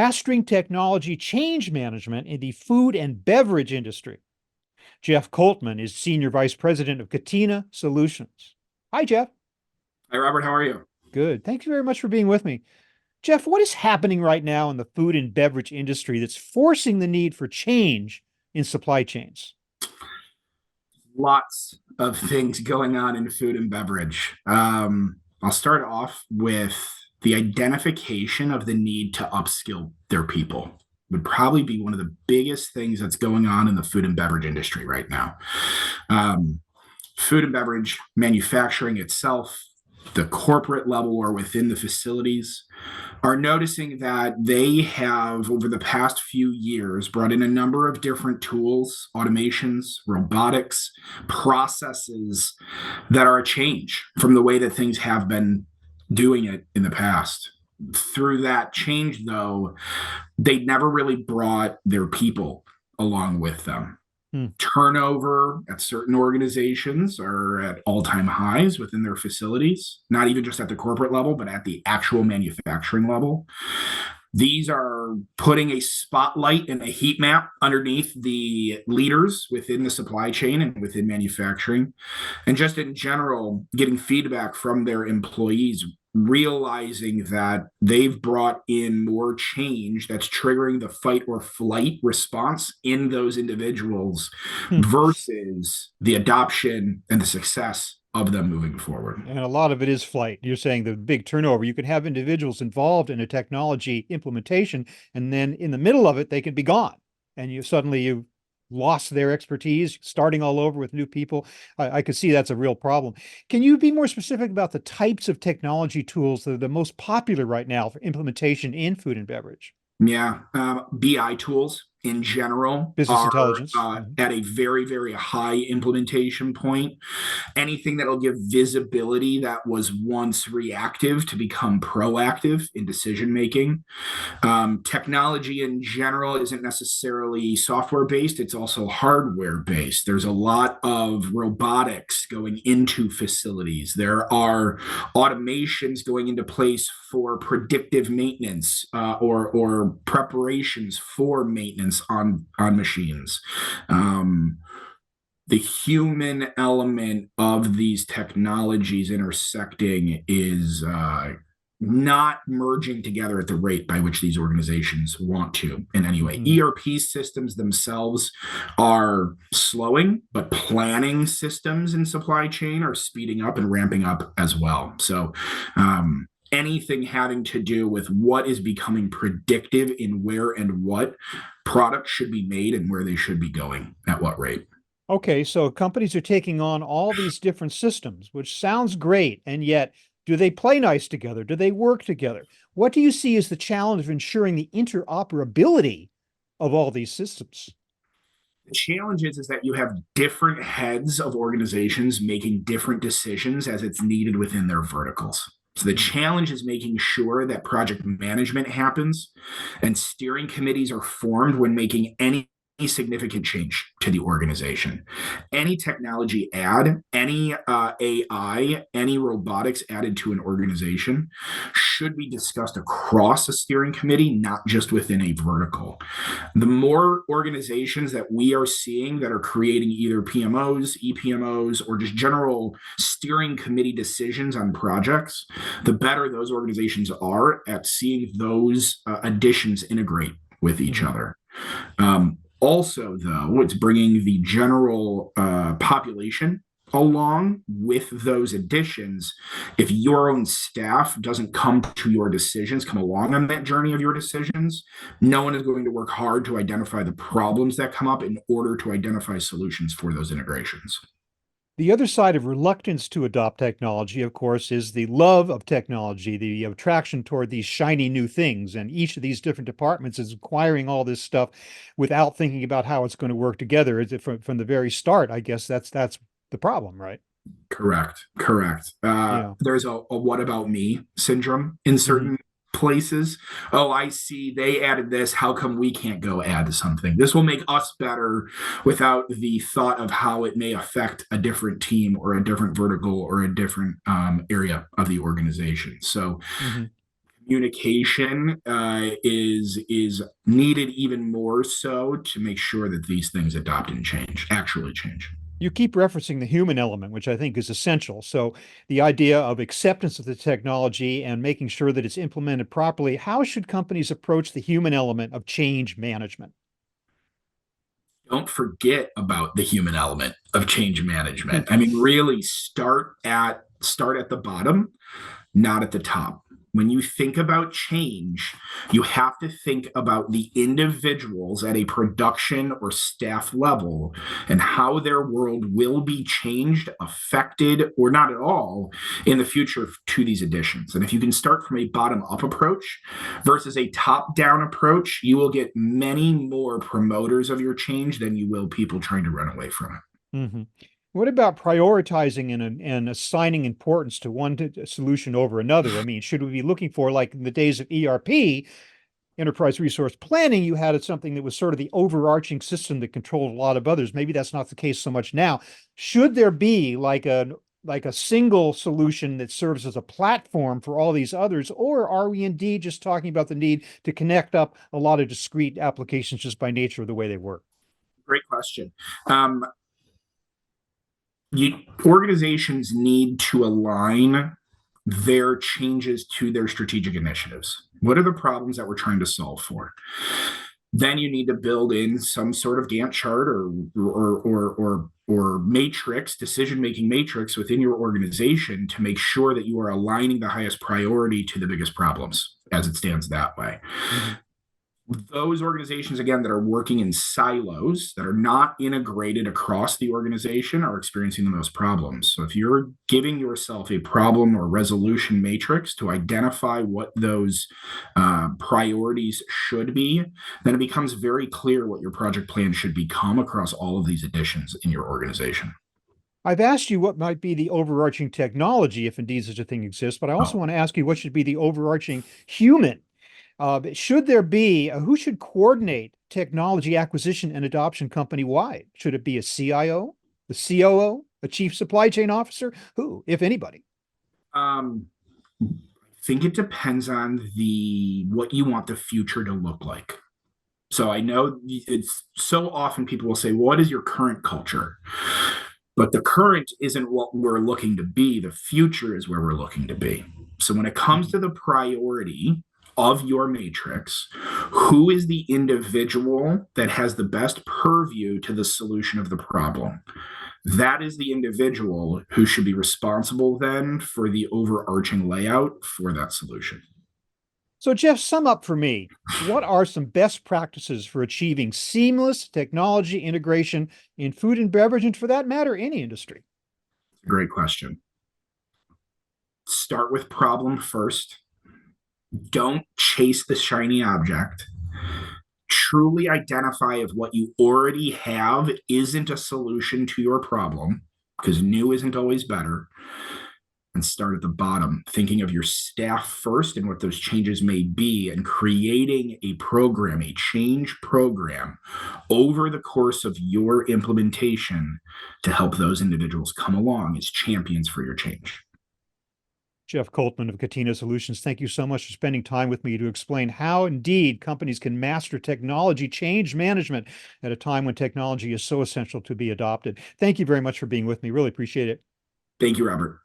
Mastering Technology Change Management in the Food and Beverage Industry. Jeff Colman is Senior Vice President of Katina Solutions. Hi, Jeff. Hi, Robert. How are you? Good. Thank you very much for being with me. Jeff, what is happening right now in the food and beverage industry that's forcing the need for change in supply chains? Lots of things going on in food and beverage. I'll start off with the identification of the need to upskill their people would probably be one of the biggest things that's going on in the food and beverage industry right now. Um, Food and beverage manufacturing itself, the corporate level or within the facilities, are noticing that they have, over the past few years, brought in a number of different tools, automations, robotics, processes that are a change from the way that things have been doing it in the past. Through that change, though, they never really brought their people along with them. Hmm. Turnover at certain organizations are at all-time highs within their facilities, not even just at the corporate level, but at the actual manufacturing level. These are putting a spotlight and a heat map underneath the leaders within the supply chain and within manufacturing, and just in general, getting feedback from their employees, realizing that they've brought in more change that's triggering the fight or flight response in those individuals Hmm. versus the adoption and the success of them moving forward. And a lot of it is flight. You're saying the big turnover. You can have individuals involved in a technology implementation, and then in the middle of it, they can be gone. And you've lost their expertise, starting all over with new people. I could see that's a real problem. Can you be more specific about the types of technology tools that are the most popular right now for implementation in food and beverage? Yeah, BI tools in general Business are intelligence. at a very, very high implementation point. Anything that'll give visibility that was once reactive to become proactive in decision making. Technology in general isn't necessarily software based, it's also hardware based. There's a lot of robotics going into facilities. There are automations going into place for predictive maintenance or preparations for maintenance on machines. The human element of these technologies intersecting is not merging together at the rate by which these organizations want to in any way. Mhm. ERP systems themselves are slowing, but planning systems in supply chain are speeding up and ramping up as well. So, anything having to do with what is becoming predictive in where and what products should be made and where they should be going at what rate. Okay, so companies are taking on all these different systems, which sounds great. And yet, do they play nice together? Do they work together? What do you see as the challenge of ensuring the interoperability of all these systems? The challenge is that you have different heads of organizations making different decisions as it's needed within their verticals. So the challenge is making sure that project management happens and steering committees are formed when making any significant change to the organization. Any technology add, any AI, any robotics added to an organization should be discussed across a steering committee, not just within a vertical. The more organizations that we are seeing that are creating either PMOs, EPMOs, or just general steering committee decisions on projects, the better those organizations are at seeing those additions integrate with each Mhm. other. Also, though, it's bringing the general population along with those additions. If your own staff doesn't come to your decisions, come along on that journey of your decisions, no one is going to work hard to identify the problems that come up in order to identify solutions for those integrations. The other side of reluctance to adopt technology, of course, is the love of technology, the attraction toward these shiny new things. And each of these different departments is acquiring all this stuff without thinking about how it's going to work together. From the very start, I guess that's the problem, right? Correct. Correct. Yeah. There's a what about me syndrome in Mhm. certain places. Oh, I see they added this. How come we can't go add something? This will make us better without the thought of how it may affect a different team or a different vertical or a different area of the organization. So Mhm. Communication is needed even more so to make sure that these things adopt and actually change. You keep referencing the human element, which I think is essential. So the idea of acceptance of the technology and making sure that it's implemented properly, how should companies approach the human element of change management? Don't forget about the human element of change management. I mean, really start at the bottom, not at the top. When you think about change, you have to think about the individuals at a production or staff level and how their world will be changed, affected, or not at all in the future to these additions. And if you can start from a bottom up approach versus a top down approach, you will get many more promoters of your change than you will people trying to run away from it. Mm-hmm. What about prioritizing and assigning importance to one solution over another? I mean, should we be looking for, like in the days of ERP, enterprise resource planning, you had something that was sort of the overarching system that controlled a lot of others. Maybe that's not the case so much now. Should there be like a single solution that serves as a platform for all these others, or are we indeed just talking about the need to connect up a lot of discrete applications just by nature of the way they work? Great question. Organizations need to align their changes to their strategic initiatives. What are the problems that we're trying to solve for? Then you need to build in some sort of Gantt chart or matrix, decision-making matrix within your organization to make sure that you are aligning the highest priority to the biggest problems as it stands that way. Mm-hmm. Those organizations, again, that are working in silos, that are not integrated across the organization, are experiencing the most problems. So if you're giving yourself a problem or resolution matrix to identify what those priorities should be, then it becomes very clear what your project plan should become across all of these additions in your organization. I've asked you what might be the overarching technology, if indeed such a thing exists, but I also want to ask you what should be the overarching human. Should there be, who should coordinate technology acquisition and adoption company-wide? Should it be a CIO, the COO, a chief supply chain officer? Who, if anybody? I think it depends on what you want the future to look like. So I know it's so often people will say, what is your current culture? But the current isn't what we're looking to be. The future is where we're looking to be. So when it comes to the priority of your matrix, who is the individual that has the best purview to the solution of the problem? That is the individual who should be responsible then for the overarching layout for that solution. So Jeff, sum up for me. What are some best practices for achieving seamless technology integration in food and beverage, and for that matter, any industry? Great question. Start with problem first. Don't chase the shiny object. Truly identify if what you already have isn't a solution to your problem, because new isn't always better. And start at the bottom, thinking of your staff first and what those changes may be, and creating a program, a change program over the course of your implementation to help those individuals come along as champions for your change. Jeff Colman of Katina Solutions, thank you so much for spending time with me to explain how indeed companies can master technology change management at a time when technology is so essential to be adopted. Thank you very much for being with me. Really appreciate it. Thank you, Robert.